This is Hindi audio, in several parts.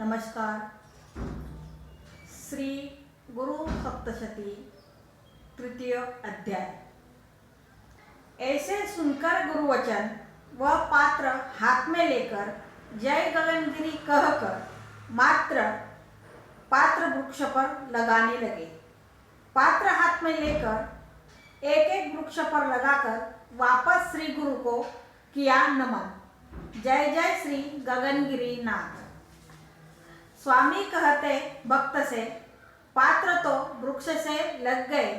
नमस्कार। श्री गुरु सप्तशती तृतीय अध्याय। ऐसे सुनकर गुरुवचन वह पात्र हाथ में लेकर जय गगनगिरी कहकर मात्र पात्र वृक्ष पर लगाने लगे। पात्र हाथ में लेकर एक एक वृक्ष पर लगाकर वापस श्री गुरु को किया नमन। जय जय श्री गगनगिरी नाथ। स्वामी कहते भक्त से, पात्र तो वृक्ष से लग गए,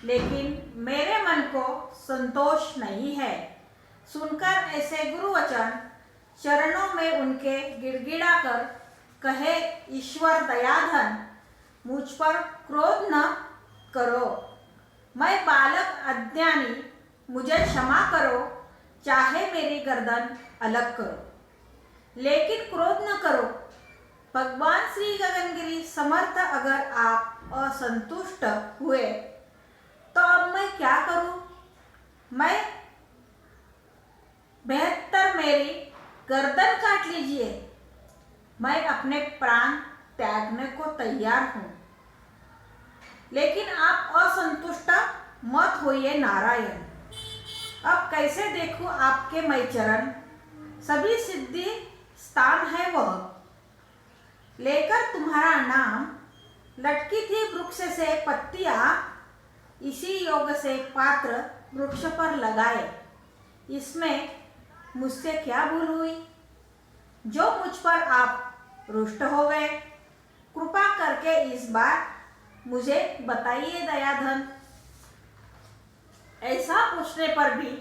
लेकिन मेरे मन को संतोष नहीं है। सुनकर ऐसे गुरुवचन चरणों में उनके गिड़गिड़ाकर कहे, ईश्वर दयाधन, मुझ पर क्रोध न करो। मैं बालक अज्ञानी, मुझे क्षमा करो, चाहे मेरी गर्दन अलग करो, लेकिन क्रोध न करो। भगवान श्री गगनगिरी समर्थ, अगर आप असंतुष्ट हुए तो अब मैं क्या करूं? मैं बेहतर मेरी गर्दन काट लीजिए, मैं अपने प्राण त्यागने को तैयार हूं, लेकिन आप असंतुष्ट मत होइए नारायण। अब कैसे देखूं आपके मैं चरण, सभी सिद्धि स्थान है वह, लेकर तुम्हारा नाम। लटकी थी वृक्ष से पत्तियां, इसी योग से पात्र वृक्ष पर लगाए। इसमें मुझसे क्या भूल हुई जो मुझ पर आप रुष्ट हो गए? कृपा करके इस बार मुझे बताइए दयाधन। ऐसा पूछने पर भी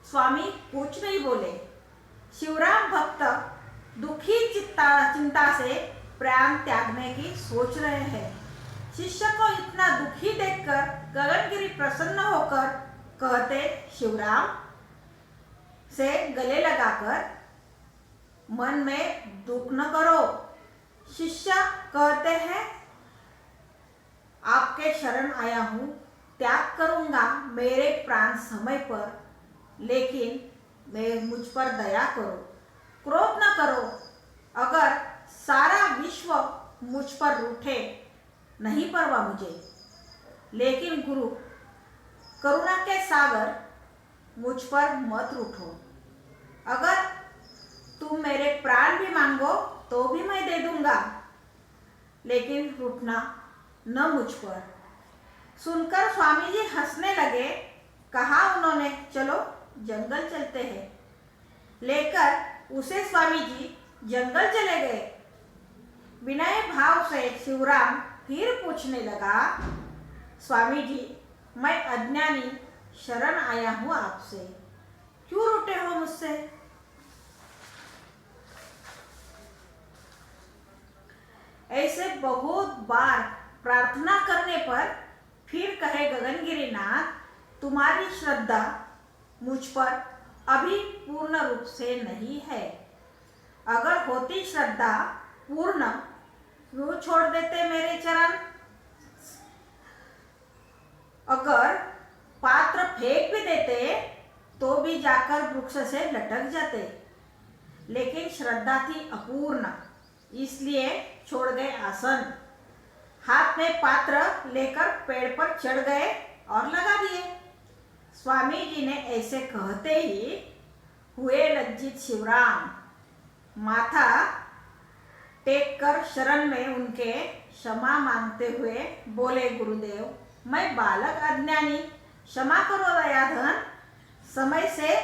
स्वामी कुछ नहीं बोले। शिवराम भक्त दुखी चिंता से प्राण त्यागने की सोच रहे हैं। शिष्य को इतना दुखी देखकर गगनगिरी प्रसन्न होकर कहते, शिवराम से गले लगाकर, मन में दुख न करो। शिष्य कहते हैं, आपके शरण आया हूँ, त्याग करूँगा मेरे प्राण समय पर, लेकिन मुझ पर दया करो, क्रोध न करो। अगर सारा विश्व मुझ पर रूठे, नहीं परवाह मुझे, लेकिन गुरु करुणा के सागर, मुझ पर मत रूठो। अगर तुम मेरे प्राण भी मांगो तो भी मैं दे दूंगा, लेकिन रूठना न मुझ पर। सुनकर स्वामी जी हंसने लगे। कहा उन्होंने, चलो जंगल चलते हैं। लेकर उसे स्वामी जी जंगल चले गए। विनय भाव से शिवराम फिर पूछने लगा, स्वामी जी, मैं अज्ञानी शरण आया हूँ आपसे, क्यों रूठे हो मुझसे? ऐसे बहुत बार प्रार्थना करने पर फिर कहे गगनगिरी नाथ, तुम्हारी श्रद्धा मुझ पर अभी पूर्ण रूप से नहीं है। अगर होती श्रद्धा पूर्ण, क्यों छोड़ देते मेरे चरण? अगर पात्र फेंक भी देते तो भी जाकर वृक्ष से लटक जाते, लेकिन श्रद्धा थी अपूर्ण, इसलिए छोड़ गए आसन। हाथ में पात्र लेकर पेड़ पर चढ़ गए और लगा दिए। स्वामी जी ने ऐसे कहते ही हुए लज्जित शिवराम। माथा टेक कर शरण में उनके क्षमा मांगते हुए बोले, गुरुदेव, मैं बालक अज्ञानी, क्षमा करो दयाधन। समय से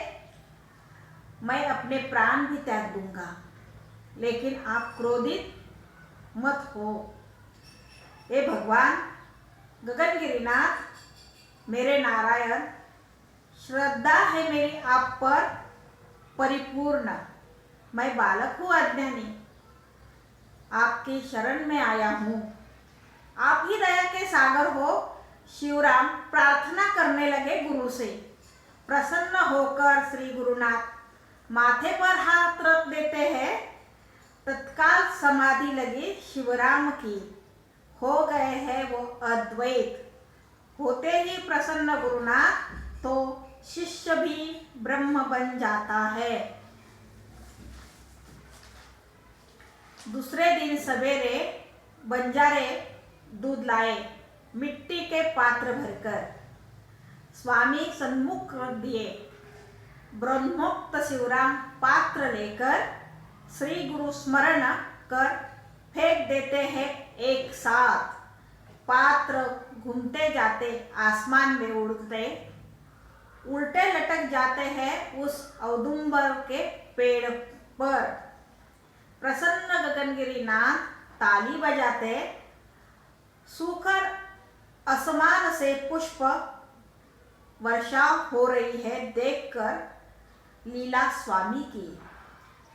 मैं अपने प्राण भी त्याग दूंगा, लेकिन आप क्रोधित मत हो। हे भगवान गगनगिरीनाथ, मेरे नारायण, श्रद्धा है मेरी आप पर परिपूर्ण। मैं बालक हूँ अज्ञानी, आपकी शरण में आया हूँ, आप ही दया के सागर हो। शिवराम प्रार्थना करने लगे गुरु से। प्रसन्न होकर श्री गुरुनाथ माथे पर हाथ रख देते हैं। तत्काल समाधि लगी शिवराम की, हो गए हैं वो अद्वैत। होते ही प्रसन्न गुरुनाथ तो शिष्य भी ब्रह्म बन जाता है। दूसरे दिन सवेरे बंजारे दूध लाए, मिट्टी के पात्र भरकर स्वामी सन्मुख रख दिए। ब्रह्मोक्त शिवराम पात्र लेकर श्री गुरु स्मरण कर फेंक देते हैं एक साथ। पात्र घूमते जाते, आसमान में उड़ते, उल्टे लटक जाते हैं उस औदुंबर के पेड़ पर। प्रसन्न गगनगिरी नाथ ताली बजाते, सूखर आसमान से पुष्प वर्षा हो रही है देखकर लीला स्वामी की।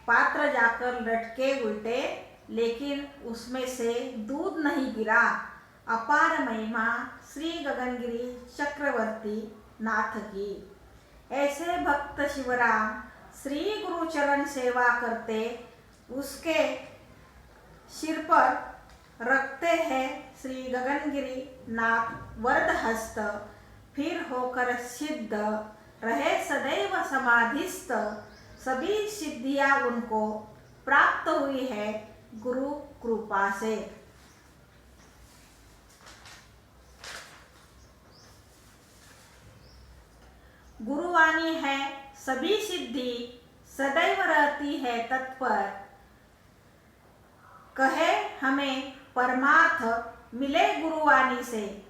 पात्र जाकर लटके उल्टे, लेकिन उसमें से दूध नहीं गिरा। अपार महिमा श्री गगनगिरी चक्रवर्ती नाथ की। ऐसे भक्त शिवराम श्री गुरु चरण सेवा करते, उसके सिर पर रखते हैं श्री गगनगिरी नाथ वरद हस्त, फिर होकर सिद्ध रहे सदैव समाधिस्थ। सभी सिद्धियां उनको प्राप्त हुई है गुरु कृपा से। गुरुवाणी है सभी सिद्धि, सदैव रहती है तत्पर। कहे हमें परमार्थ मिले गुरुवाणी से,